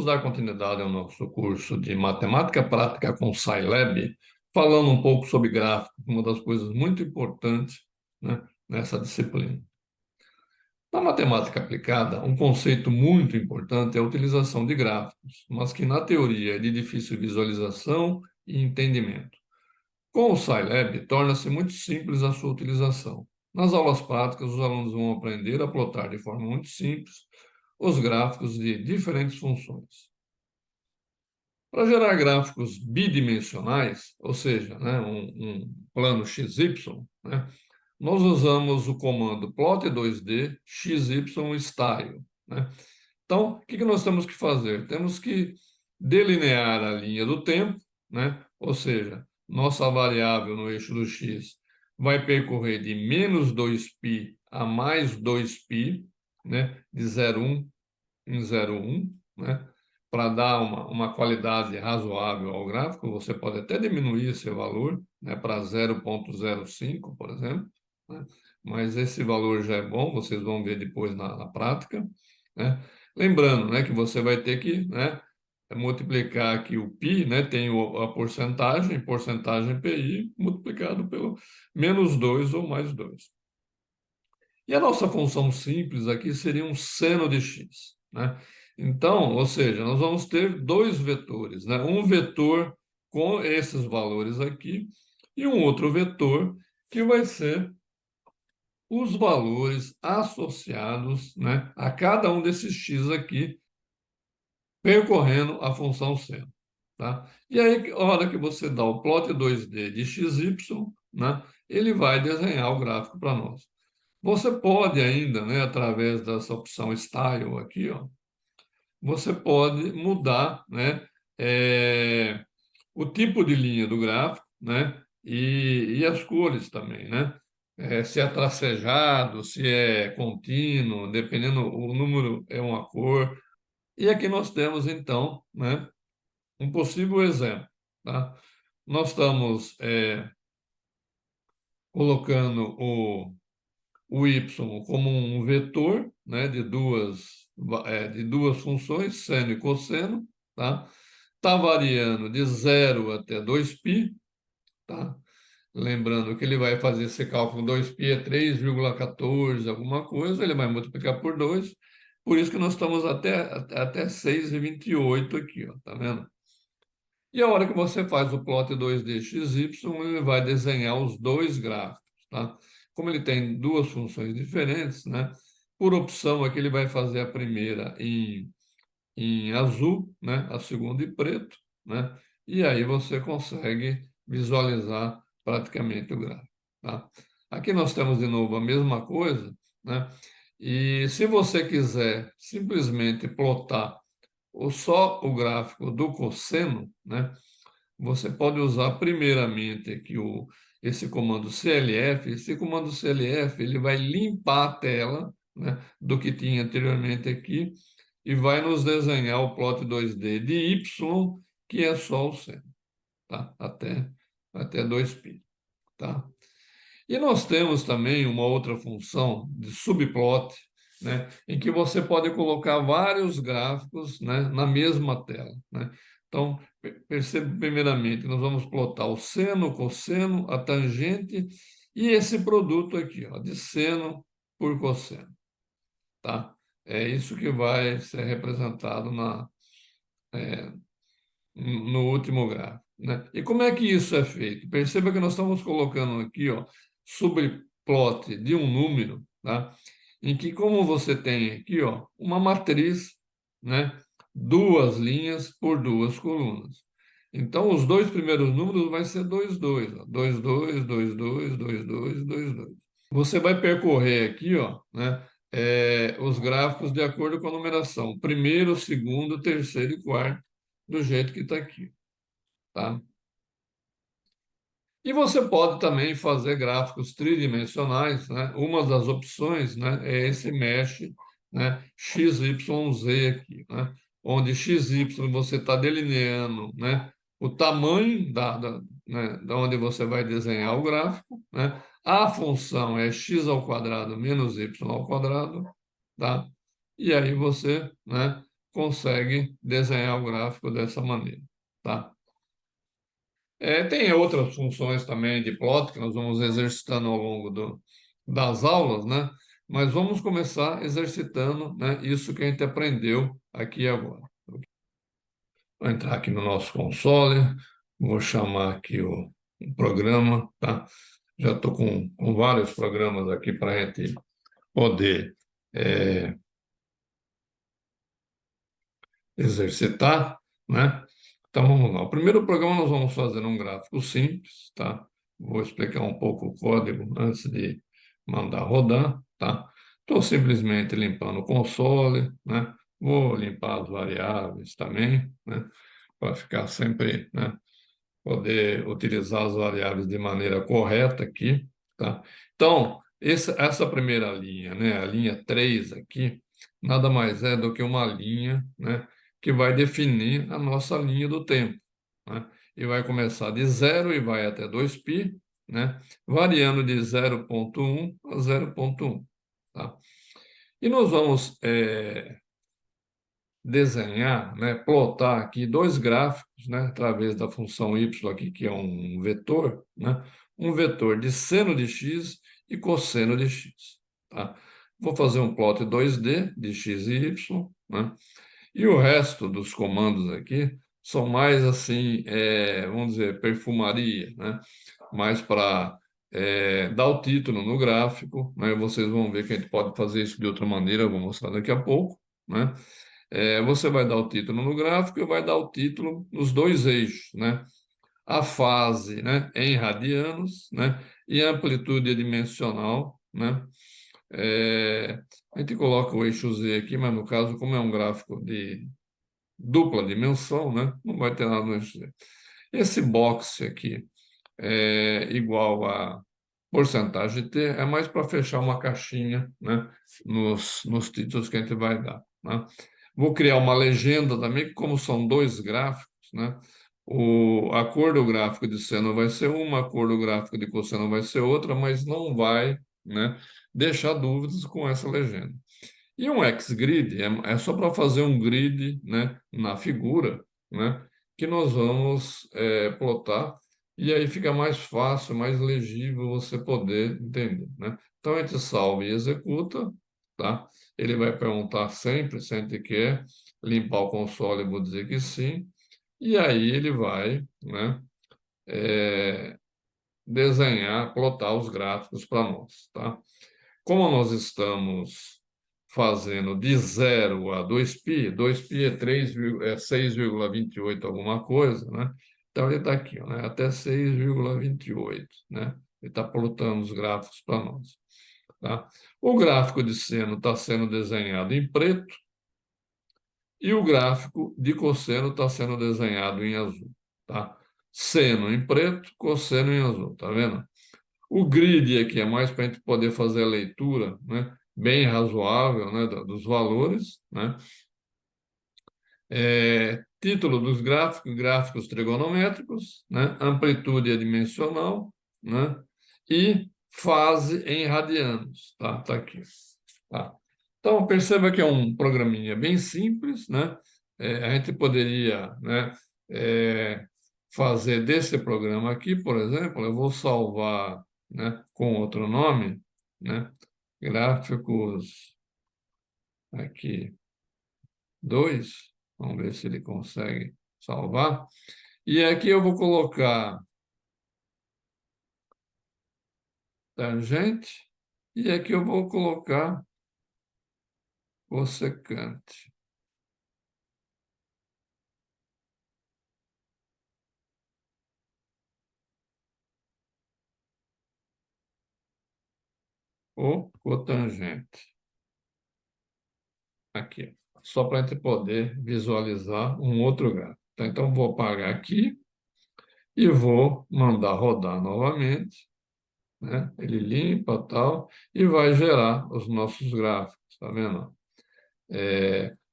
dar continuidade ao nosso curso de Matemática Prática com Scilab, falando um pouco sobre gráficos, uma das coisas muito importantes, né, nessa disciplina. Na matemática aplicada, um conceito muito importante é a utilização de gráficos, mas que na teoria é de difícil visualização e entendimento. Com o Scilab, torna-se muito simples a sua utilização. Nas aulas práticas, os alunos vão aprender a plotar de forma muito simples os gráficos de diferentes funções. Para gerar gráficos bidimensionais, ou seja, né, um plano XY, né, nós usamos o comando plot2D xy_style. Né? Então, o que nós temos que fazer? Temos que delinear a linha do tempo, né? Ou seja, nossa variável no eixo do x vai percorrer de menos 2π a mais 2π, né? De 0,1 em 0,1, né? Para dar uma qualidade razoável ao gráfico, você pode até diminuir esse valor, né, para 0,05, por exemplo, né? Mas esse valor já é bom, vocês vão ver depois na prática, né? Lembrando, né, que você vai ter que, né, multiplicar aqui o π, né, tem a porcentagem pi, multiplicado pelo menos 2 ou mais 2. E a nossa função simples aqui seria um seno de x, né? Então, ou seja, nós vamos ter dois vetores, né? Um vetor com esses valores aqui e um outro vetor que vai ser os valores associados, né, a cada um desses x aqui, percorrendo a função seno. Tá? E aí, a hora que você dá o plot 2D de xy, né, ele vai desenhar o gráfico para nós. Você pode ainda, né, através dessa opção Style aqui, ó, você pode mudar, né, o tipo de linha do gráfico, né, e as cores também, né? Se é tracejado, se é contínuo, dependendo, o número é uma cor. E aqui nós temos, então, né, um possível exemplo. Tá? Nós estamos colocando o y como um vetor, né, de duas funções, seno e cosseno, tá? Está variando de 0 até 2π, tá? Lembrando que ele vai fazer esse cálculo, 2π é 3,14 alguma coisa, ele vai multiplicar por 2, por isso que nós estamos até 6,28 aqui, ó, tá vendo? E a hora que você faz o plot 2D XY, ele vai desenhar os dois gráficos, tá? Como ele tem duas funções diferentes, né? Por opção aqui ele vai fazer a primeira em azul, né? A segunda em preto, né? E aí você consegue visualizar praticamente o gráfico, tá? Aqui nós temos de novo a mesma coisa, né? E se você quiser simplesmente plotar só o gráfico do cosseno, né? Você pode usar primeiramente aqui esse comando CLF. Esse comando CLF ele vai limpar a tela, né, do que tinha anteriormente aqui e vai nos desenhar o plot 2D de Y, que é só o seno, tá? Até 2π, tá? E nós temos também uma outra função de subplot, né, em que você pode colocar vários gráficos, né, na mesma tela, né? Então, perceba primeiramente, nós vamos plotar o seno, o cosseno, a tangente e esse produto aqui, ó, de seno por cosseno, tá? É isso que vai ser representado no último gráfico, né? E como é que isso é feito? Perceba que nós estamos colocando aqui, ó, subplot de um número, tá? Em que, como você tem aqui, ó, uma matriz, né? Duas linhas por duas colunas. Então, os dois primeiros números vai ser 2, 2, ó, 2, 2, 2, 2, 2, 2, 2, 2. Você vai percorrer aqui, ó, né? Os gráficos de acordo com a numeração, primeiro, segundo, terceiro e quarto, do jeito que está aqui, tá? E você pode também fazer gráficos tridimensionais, né? Uma das opções, né, é esse mesh, né, XYZ aqui, né? Onde XY você está delineando, né, o tamanho da onde você vai desenhar o gráfico, né? A função é x ao quadrado menos y ao quadrado, tá? E aí você, né, consegue desenhar o gráfico dessa maneira, tá? Tem outras funções também de plot que nós vamos exercitando ao longo das aulas, né? Mas vamos começar exercitando, né, isso que a gente aprendeu aqui agora. Vou entrar aqui no nosso console, vou chamar aqui o programa, tá? Já estou com vários programas aqui para a gente poder é, exercitar, né? Então vamos lá. O primeiro programa nós vamos fazer um gráfico simples, tá? Vou explicar um pouco o código antes de mandar rodar, tá? Estou simplesmente limpando o console, né? Vou limpar as variáveis também, né? Para ficar sempre, né? Poder utilizar as variáveis de maneira correta aqui, tá? Então, essa primeira linha, né, a linha 3 aqui, nada mais é do que uma linha, né, que vai definir a nossa linha do tempo, né? E vai começar de zero e vai até 2π, né, variando de 0,1 a 0,1, tá? E nós vamos desenhar, né, plotar aqui dois gráficos, né, através da função y aqui, que é um vetor, né, um vetor de seno de x e cosseno de x, tá? Vou fazer um plot 2D de x e y, né? E o resto dos comandos aqui são mais assim, vamos dizer, perfumaria, né? Mais para dar o título no gráfico, né? Vocês vão ver que a gente pode fazer isso de outra maneira, eu vou mostrar daqui a pouco, né? Você vai dar o título no gráfico e vai dar o título nos dois eixos, né? A fase, né, em radianos, né? E a amplitude dimensional, né? A gente coloca o eixo Z aqui, mas no caso, como é um gráfico de dupla dimensão, né? Não vai ter nada no eixo Z. Esse box aqui é igual a porcentagem T, é mais para fechar uma caixinha, né, nos títulos que a gente vai dar, né? Vou criar uma legenda também, que como são dois gráficos, né, a cor do gráfico de seno vai ser uma, a cor do gráfico de cosseno vai ser outra, mas não vai, né, deixar dúvidas com essa legenda. E um XGrid é só para fazer um grid, né, na figura, né, que nós vamos plotar, e aí fica mais fácil, mais legível você poder entender, né? Então a gente salva e executa, tá? Ele vai perguntar sempre se a gente quer limpar o console, eu vou dizer que sim, e aí ele vai, né, desenhar, plotar os gráficos para nós, tá? Como nós estamos fazendo de zero a 2π, 2π é 6,28 alguma coisa, né? Então ele está aqui, né? Até 6,28, né? Ele está plotando os gráficos para nós, tá? O gráfico de seno está sendo desenhado em preto e o gráfico de cosseno está sendo desenhado em azul, tá? Seno em preto, cosseno em azul, tá vendo? O grid aqui é mais para a gente poder fazer a leitura, né, bem razoável, né, dos valores, né? Título dos gráficos, gráficos trigonométricos, né? Amplitude adimensional, né? E fase em radianos, tá? Tá aqui, tá? Então, perceba que é um programinha bem simples, né? A gente poderia, né, fazer desse programa aqui, por exemplo, eu vou salvar, né, com outro nome, né? Gráficos aqui 2. Vamos ver se ele consegue salvar. E aqui eu vou colocar tangente e aqui eu vou colocar cossecante. Ou cotangente. Aqui, só para a gente poder visualizar um outro gráfico. Tá? Então, vou apagar aqui e vou mandar rodar novamente, né? Ele limpa tal e vai gerar os nossos gráficos, tá vendo?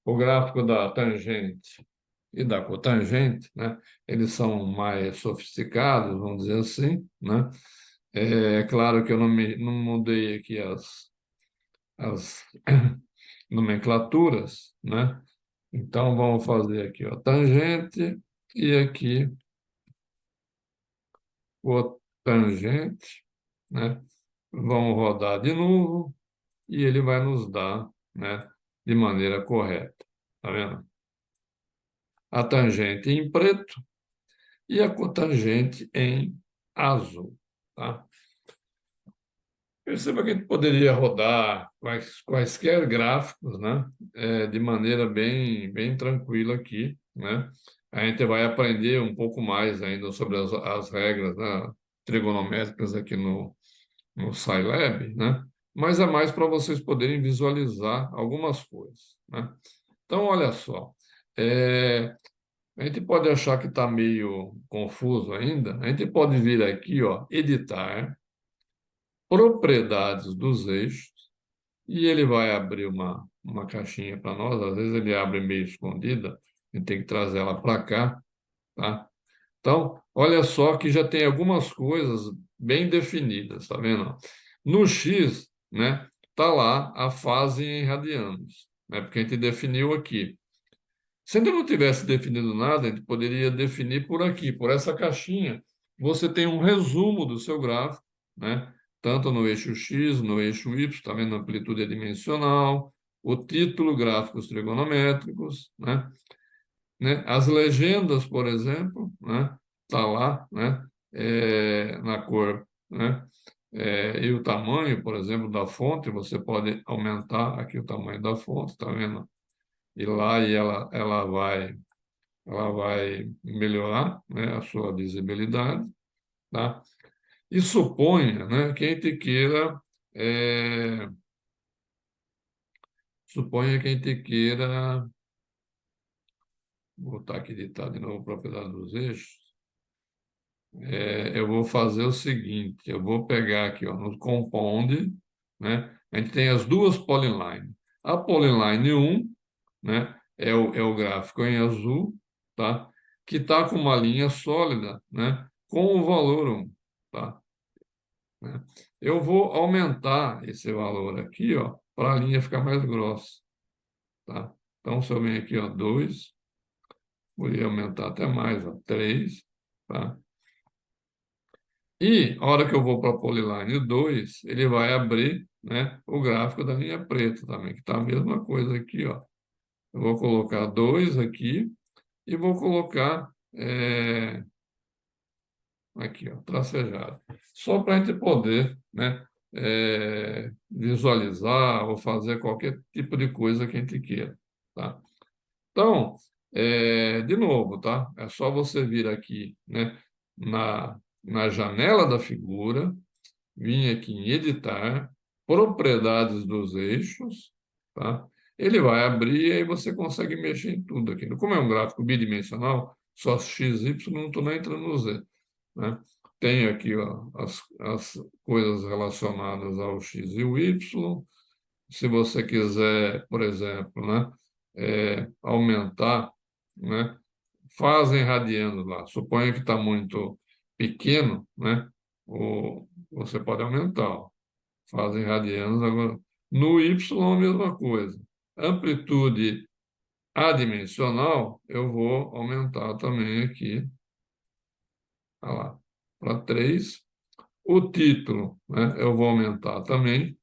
O gráfico da tangente e da cotangente, né? Eles são mais sofisticados, vamos dizer assim, né? Claro que eu não mudei aqui as nomenclaturas, né? Então, vamos fazer aqui, ó, tangente e aqui o tangente, né? Vamos rodar de novo e ele vai nos dar, né, de maneira correta. Tá vendo? A tangente em preto e a cotangente em azul, tá? Perceba que a gente poderia rodar quaisquer gráficos, né, de maneira bem tranquila aqui, né? A gente vai aprender um pouco mais ainda sobre as regras, né, trigonométricas aqui no Scilab, né? Mas é mais para vocês poderem visualizar algumas coisas, né? Então, olha só, é, a gente pode achar que está meio confuso ainda. A gente pode vir aqui, ó, editar propriedades dos eixos e ele vai abrir uma caixinha para nós. Às vezes ele abre meio escondida, a gente tem que trazer ela para cá, tá? Então, olha só que já tem algumas coisas bem definidas, tá vendo? No X, né, tá lá a fase em radianos, né, porque a gente definiu aqui. Se ainda não tivesse definido nada, a gente poderia definir por aqui, por essa caixinha. Você tem um resumo do seu gráfico, né? Tanto no eixo X, no eixo Y, tá vendo? Amplitude adimensional, o título, gráficos trigonométricos, né? As legendas, por exemplo, né? Tá lá, né? Na cor, né? E o tamanho, por exemplo, da fonte, você pode aumentar aqui o tamanho da fonte, tá vendo? E lá ela vai melhorar, né, a sua visibilidade, tá? E suponha, né, que a gente queira, é, suponha que a gente queira, vou botar aqui editar de novo propriedade dos eixos, eu vou fazer o seguinte, eu vou pegar aqui, ó, no compound, né, a gente tem as duas polyline. A polyline 1, né, é o gráfico em azul, tá? Que está com uma linha sólida, né, com o valor 1, tá? Né? Eu vou aumentar esse valor aqui, ó, para a linha ficar mais grossa, tá? Então, se eu venho aqui, ó, 2, vou aumentar até mais, ó, 3, tá? E, a hora que eu vou para a Polyline 2, ele vai abrir, né, o gráfico da linha preta também, que está a mesma coisa aqui, ó. Eu vou colocar 2 aqui e vou colocar aqui, ó, tracejado. Só para a gente poder, né, visualizar ou fazer qualquer tipo de coisa que a gente queira, tá? Então, de novo, tá? É só você vir aqui, né, na janela da figura, vir aqui em editar, propriedades dos eixos, tá? Ele vai abrir e aí você consegue mexer em tudo aqui. Como é um gráfico bidimensional, só x, y, não estou nem entrando no z, né? Tem aqui, ó, as coisas relacionadas ao x e o y. Se você quiser, por exemplo, né, aumentar, né, fazem radianos lá. Suponha que está muito pequeno, né, você pode aumentar. Ó. Fazem radianos agora. No y, a mesma coisa. Amplitude adimensional, eu vou aumentar também aqui, olha lá, para 3. O título, né, eu vou aumentar também.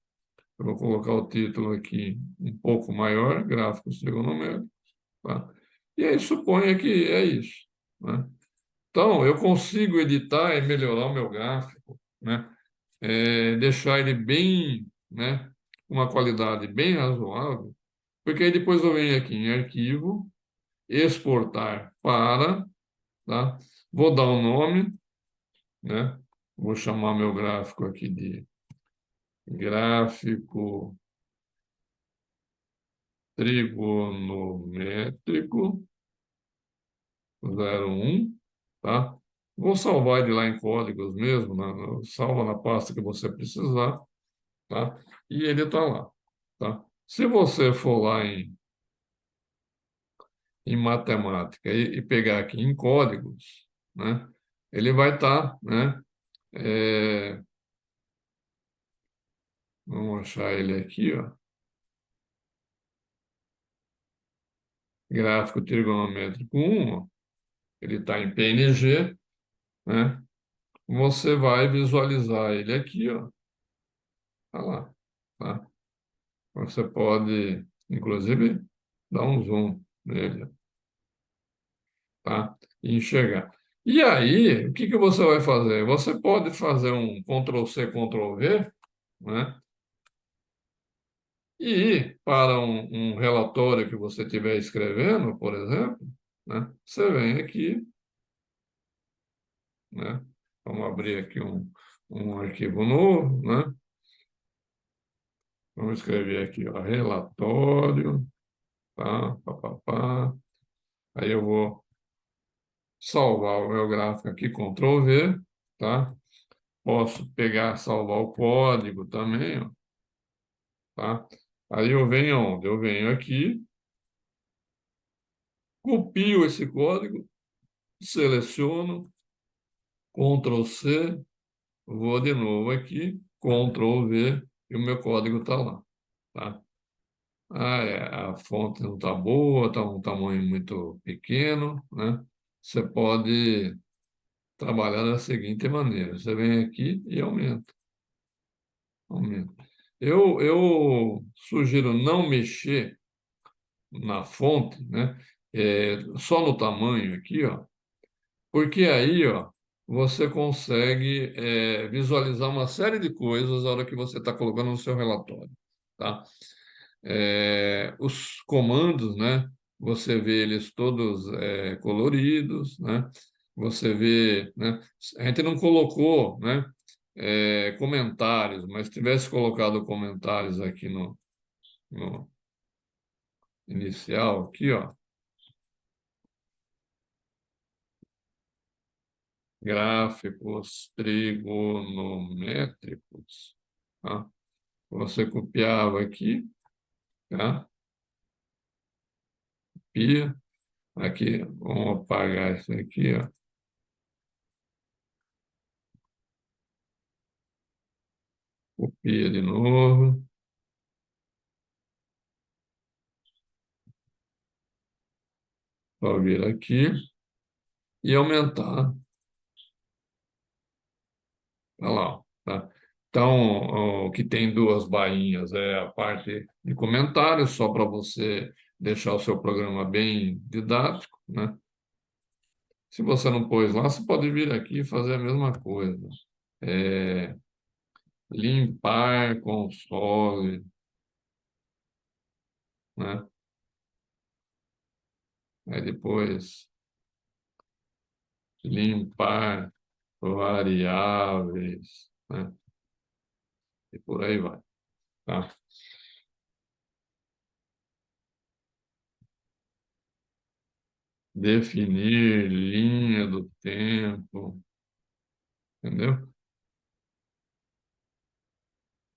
Eu vou colocar o título aqui um pouco maior, gráficos trigonométricos. Tá? E aí suponha que é isso. Né? Então, eu consigo editar e melhorar o meu gráfico, né? Deixar ele bem, né, com uma qualidade bem razoável, porque aí depois eu venho aqui em arquivo, exportar para, tá? Vou dar um nome, né? Vou chamar meu gráfico aqui de gráfico trigonométrico 01, tá? Vou salvar ele lá em códigos mesmo, salva na pasta que você precisar, tá? E ele está lá, tá? Se você for lá em matemática e pegar aqui em códigos, né? Ele vai estar, né? É, vamos achar ele aqui, ó. gráfico trigonométrico 1, ó, ele está em PNG, né? Você vai visualizar ele aqui, ó. Tá lá, tá? Você pode, inclusive, dar um zoom nele, tá? E enxergar. E aí, o que que você vai fazer? Você pode fazer um Ctrl+C, Ctrl+V, né? E ir para um relatório que você estiver escrevendo, por exemplo, né? Você vem aqui, né? Vamos abrir aqui um arquivo novo, né? Vamos escrever aqui, ó, relatório, tá? Pá, pá, pá. Aí eu vou salvar o meu gráfico aqui, Ctrl+V, tá? Posso pegar, salvar o código também, ó, tá? Aí eu venho onde? Eu venho aqui, copio esse código, seleciono, Ctrl+C, vou de novo aqui, Ctrl+V, e o meu código está lá, tá? Ah, a fonte não está boa, está um tamanho muito pequeno, né? Você pode trabalhar da seguinte maneira: você vem aqui e aumenta, aumenta. Eu sugiro não mexer na fonte, né? Só no tamanho aqui, ó, porque aí, ó, você consegue visualizar uma série de coisas na hora que você está colocando no seu relatório, tá? Os comandos, né? Você vê eles todos coloridos, né? Você vê, né? A gente não colocou, né? Comentários, mas se tivesse colocado comentários aqui no inicial, aqui, ó, gráficos trigonométricos, tá? Você copiava aqui, tá? Copia, aqui, vamos apagar isso aqui, ó. Copia de novo, só vir aqui e aumentar, tá lá, ó, tá? Então, o que tem duas bainhas é a parte de comentários, só para você deixar o seu programa bem didático, né? Se você não pôs lá, você pode vir aqui e fazer a mesma coisa. É, limpar console, né? Aí depois limpar variáveis, né? E por aí vai, tá? Definir linha do tempo, entendeu?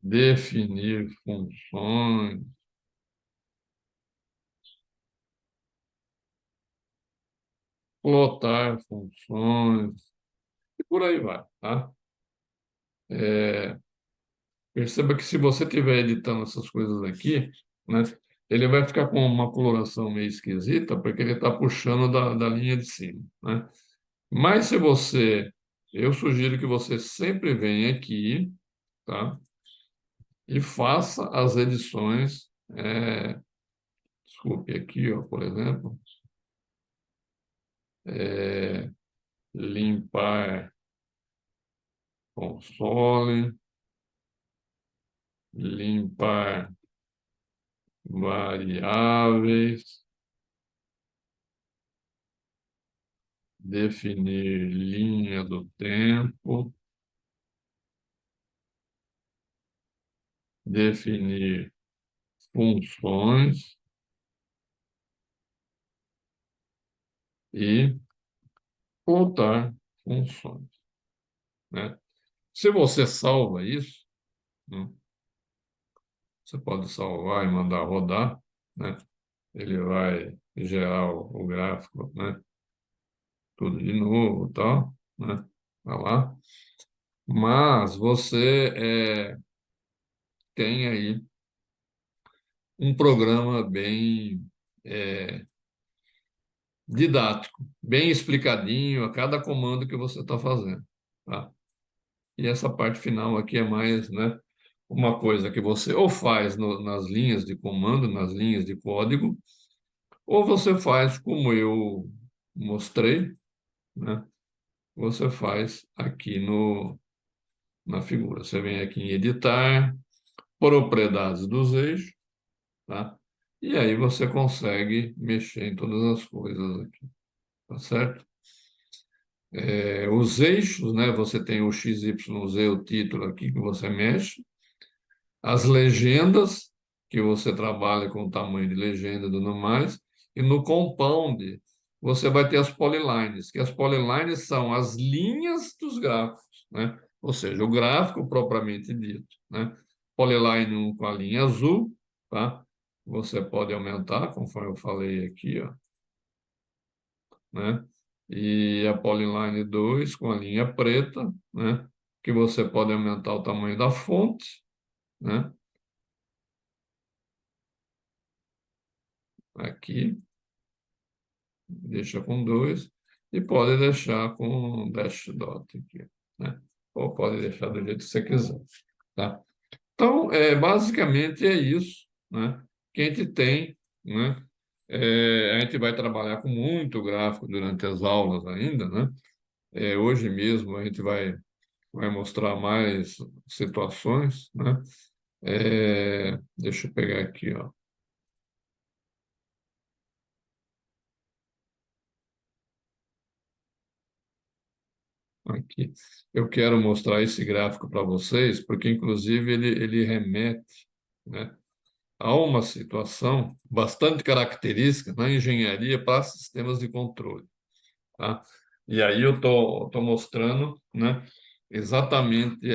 Definir funções, plotar funções, e por aí vai, tá? É, perceba que se você estiver editando essas coisas aqui, né, ele vai ficar com uma coloração meio esquisita, porque ele está puxando da linha de cima, né? Mas se você, eu sugiro que você sempre venha aqui, tá? E faça as edições, desculpe aqui, ó, por exemplo, é, limpar console, limpar variáveis, definir linha do tempo, definir funções e plotar funções, né? Se você salva isso, né, você pode salvar e mandar rodar, né? Ele vai gerar o gráfico, né? Tudo de novo, tal, né? Vai lá. Mas você tem aí um programa bem didático, bem explicadinho a cada comando que você está fazendo, tá? E essa parte final aqui é mais, né, uma coisa que você ou faz nas linhas de comando, nas linhas de código, ou você faz como eu mostrei, né? Você faz aqui na figura. Você vem aqui em editar, propriedades dos eixos, tá? E aí você consegue mexer em todas as coisas aqui, tá certo? Os eixos, né? Você tem o X, Y, Z, o título aqui que você mexe. As legendas, que você trabalha com o tamanho de legenda e tudo mais. E no compound, você vai ter as polylines, que as polylines são as linhas dos gráficos, né? Ou seja, o gráfico propriamente dito, né? Polyline 1 com a linha azul, tá? Você pode aumentar, conforme eu falei aqui, ó, né? E a Polyline 2 com a linha preta, né? Que você pode aumentar o tamanho da fonte, né? Aqui, deixa com 2 e pode deixar com dash dot aqui, né? Ou pode deixar do jeito que você quiser, tá? Então, basicamente é isso, né? Que a gente tem, né? A gente vai trabalhar com muito gráfico durante as aulas ainda, né? Hoje mesmo a gente vai mostrar mais situações, né? Deixa eu pegar aqui, ó. Aqui. Eu quero mostrar esse gráfico para vocês, porque, inclusive, ele remete, né, a uma situação bastante característica na engenharia para sistemas de controle, tá? E aí eu tô mostrando, né, exatamente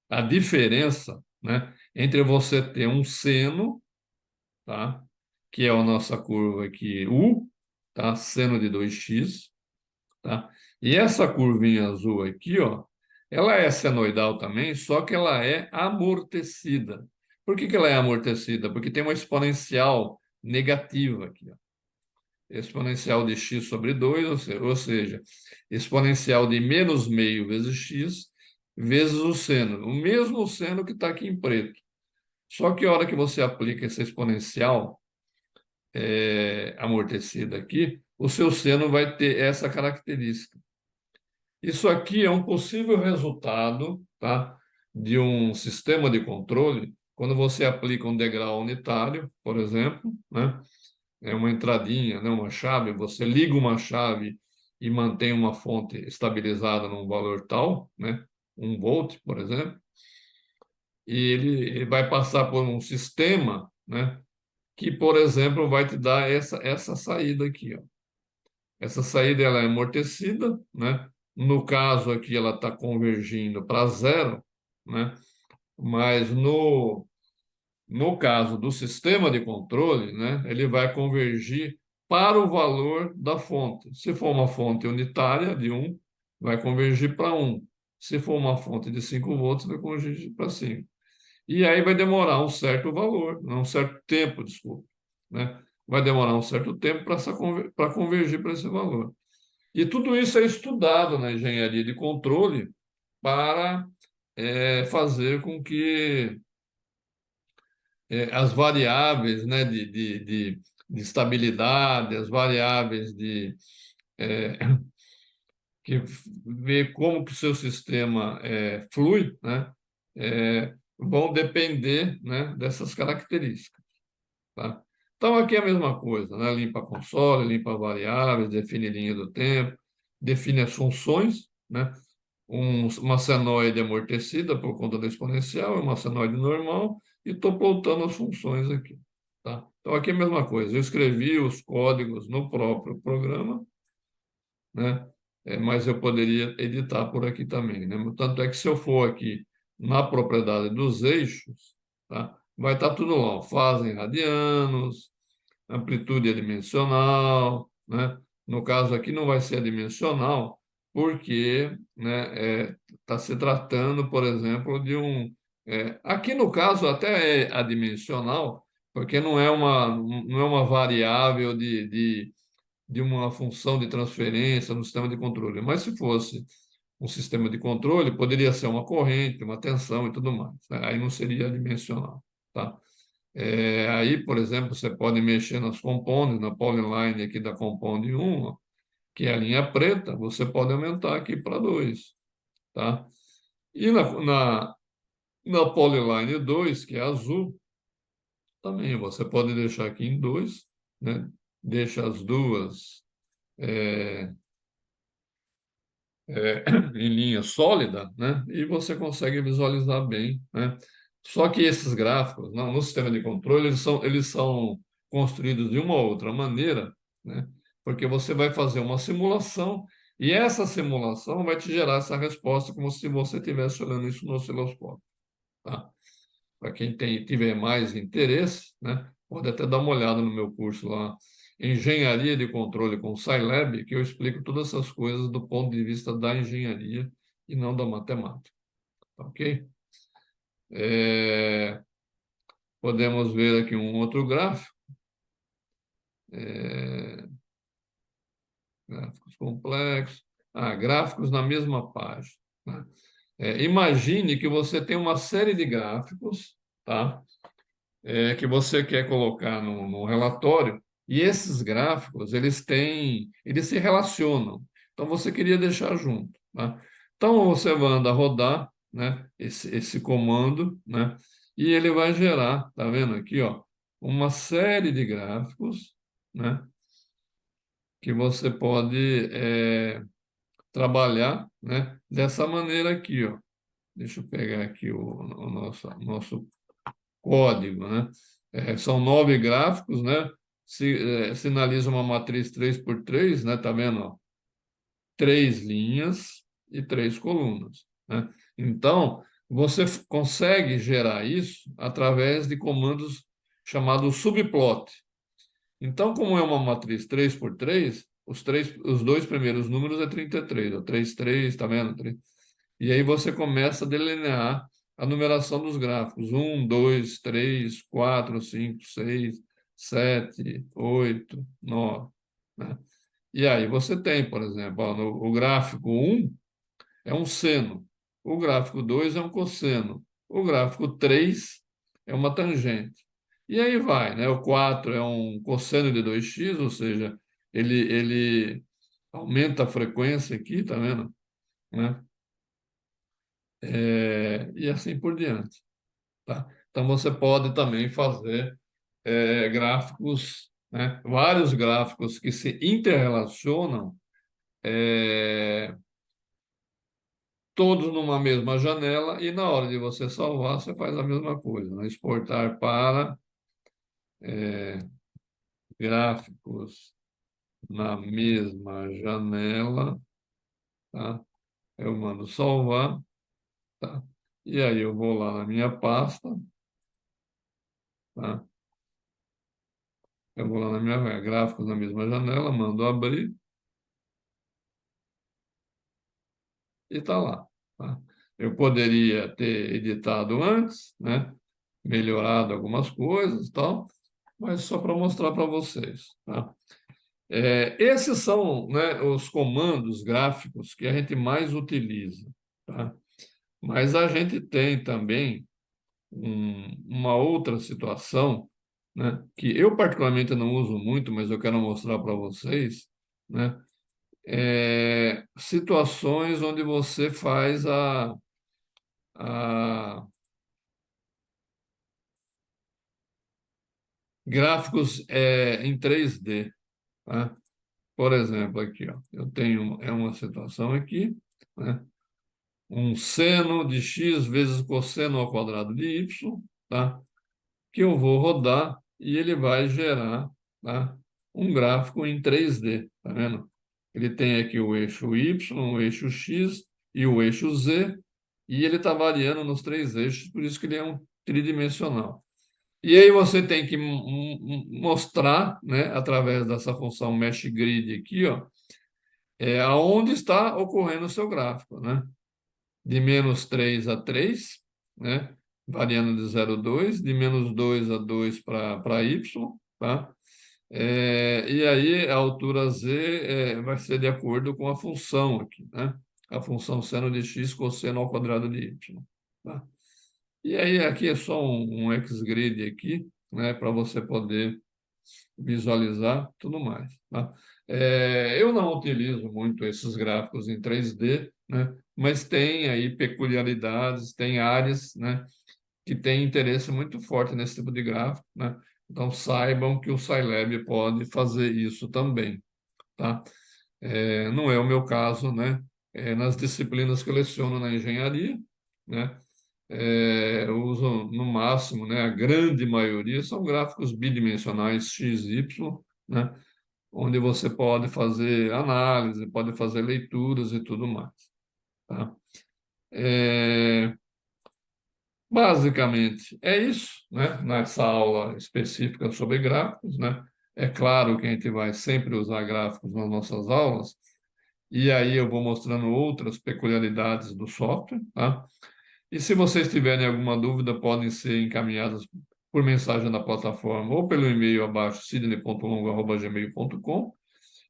a diferença, né, entre você ter um seno, tá, que é a nossa curva aqui, U, tá, seno de 2x, tá? E essa curvinha azul aqui, ó, ela é senoidal também, só que ela é amortecida. Por que que ela é amortecida? Porque tem uma exponencial negativa aqui, ó. Exponencial de x sobre 2, ou seja, exponencial de menos meio vezes x vezes o seno. O mesmo seno que está aqui em preto. Só que a hora que você aplica essa exponencial amortecida aqui, o seu seno vai ter essa característica. Isso aqui é um possível resultado, tá, de um sistema de controle, quando você aplica um degrau unitário, por exemplo, né, é uma entradinha, né, uma chave, você liga uma chave e mantém uma fonte estabilizada num valor tal, né, 1 volt, por exemplo, e ele vai passar por um sistema, né, que, por exemplo, vai te dar essa saída aqui, ó. Essa saída ela é amortecida, né? No caso aqui ela está convergindo para zero, né? Mas no caso do sistema de controle, né? Ele vai convergir para o valor da fonte. Se for uma fonte unitária de 1, vai convergir para 1. Se for uma fonte de 5 volts, vai convergir para 5. E aí vai demorar um certo valor, um certo tempo, desculpa, né? Vai demorar um certo tempo para convergir para esse valor. E tudo isso é estudado na engenharia de controle para fazer com que as variáveis, né, de estabilidade, as variáveis eh, que vê como que o seu sistema flui, né, vão depender, né, dessas características, tá? Então, aqui é a mesma coisa, né? Limpa console, limpa variáveis, define linha do tempo, define as funções, né? Uma senoide amortecida por conta da exponencial, uma senoide normal, e estou plotando as funções aqui, tá? Então, aqui é a mesma coisa. Eu escrevi os códigos no próprio programa, né? Mas eu poderia editar por aqui também, né? Tanto é que se eu for aqui na propriedade dos eixos, tá? Vai estar tudo lá, ó, fase em radianos, amplitude adimensional, né? No caso aqui não vai ser adimensional, porque, né, está se tratando, por exemplo, de aqui no caso até é adimensional, porque não é uma variável de uma função de transferência no sistema de controle. Mas se fosse um sistema de controle, poderia ser uma corrente, uma tensão e tudo mais, né? Aí não seria dimensional, tá? Aí, por exemplo, você pode mexer nas componentes, na polyline aqui da component 1, ó, que é a linha preta, você pode aumentar aqui para 2, tá? E na polyline 2, que é azul, também você pode deixar aqui em 2, né? Deixa as duas é, em linha sólida, né? E você consegue visualizar bem, né? Só que esses gráficos, no sistema de controle, eles são construídos de uma ou outra maneira, né? Porque você vai fazer uma simulação e essa simulação vai te gerar essa resposta como se você estivesse olhando isso no osciloscópio, tá? Para quem tiver mais interesse, né, pode até dar uma olhada no meu curso lá, Engenharia de Controle com Scilab, que eu explico todas essas coisas do ponto de vista da engenharia e não da matemática. Tá ok? É, Podemos ver aqui um outro gráfico. É, Gráficos complexos. Gráficos na mesma página, né? Imagine que você tem uma série de gráficos, tá? Que você quer colocar no relatório, e esses gráficos, eles se relacionam. Então, você queria deixar junto, tá? Então, você manda rodar, né, esse comando, né, e ele vai gerar, tá vendo aqui, ó, uma série de gráficos, né, que você pode trabalhar, né, dessa maneira aqui, ó. Deixa eu pegar aqui o nosso código, né? São 9 gráficos, né? Sinaliza uma matriz 3x3, né? Tá vendo? Ó? 3 linhas e 3 colunas, né? Então, você consegue gerar isso através de comandos chamados subplot. Então, como é uma matriz 3x3, os dois primeiros números é 33, ó, 33, tá vendo? E aí você começa a delinear a numeração dos gráficos. 1, 2, 3, 4, 5, 6, 7, 8, 9. Né? E aí você tem, por exemplo, ó, o gráfico 1 é um seno, o gráfico 2 é um cosseno, o gráfico 3 é uma tangente. E aí vai, né? O 4 é um cosseno de 2x, ou seja, ele aumenta a frequência aqui, tá vendo? Né? E assim por diante. Tá? Então, você pode também fazer gráficos, né? Vários gráficos que se interrelacionam, é, todos numa mesma janela, e na hora de você salvar, você faz a mesma coisa, né? Exportar para gráficos na mesma janela, tá? Eu mando salvar, tá? E aí eu vou lá na minha pasta, tá? Eu vou lá na minha gráficos na mesma janela, mando abrir e está lá, tá? Eu poderia ter editado antes, né? Melhorado algumas coisas e tal, mas só para mostrar para vocês, tá? Esses são, né, os comandos gráficos que a gente mais utiliza, tá? Mas a gente tem também uma outra situação, né, que eu particularmente não uso muito, mas eu quero mostrar para vocês, né? Situações onde você faz a gráficos em 3D, tá? Por exemplo, aqui, ó, eu tenho uma situação aqui, né? Um seno de x vezes cosseno ao quadrado de y, tá? Que eu vou rodar e ele vai gerar, tá? Um gráfico em 3D, tá vendo? Ele tem aqui o eixo y, o eixo x e o eixo z, e ele está variando nos 3 eixos, por isso que ele é um tridimensional. E aí você tem que mostrar, né, através dessa função mesh grid aqui, ó, aonde está ocorrendo o seu gráfico, né? De -3 a 3, né? variando de 0,2, de -2 a 2 para y, tá? E aí a altura z vai ser de acordo com a função aqui, né? A função seno de x cosseno ao quadrado de y, tá? E aí aqui é só um XGrid aqui, né? Para você poder visualizar tudo mais, tá? Eu não utilizo muito esses gráficos em 3D, né? Mas tem aí peculiaridades, tem áreas, né, que têm interesse muito forte nesse tipo de gráfico, né? Então saibam que o Scilab pode fazer isso também, tá? Não é o meu caso, né? Nas disciplinas que eu leciono na engenharia, né? Eu uso no máximo, né? A grande maioria são gráficos bidimensionais x, y, né? Onde você pode fazer análise, pode fazer leituras e tudo mais, tá? É, Basicamente é isso, né? Nessa aula específica sobre gráficos, né? É claro que a gente vai sempre usar gráficos nas nossas aulas, e aí eu vou mostrando outras peculiaridades do software, tá? E se vocês tiverem alguma dúvida, podem ser encaminhadas por mensagem na plataforma ou pelo e-mail abaixo, sidney.longo@gmail.com.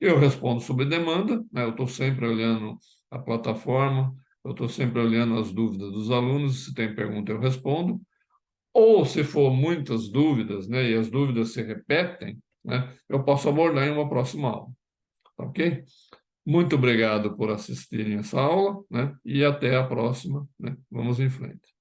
Eu respondo sob demanda, né? Eu estou sempre olhando a plataforma, eu estou sempre olhando as dúvidas dos alunos, se tem pergunta eu respondo. Ou se for muitas dúvidas, né, e as dúvidas se repetem, né, eu posso abordar em uma próxima aula, tá ok? Muito obrigado por assistirem essa aula, né, e até a próxima, né? Vamos em frente.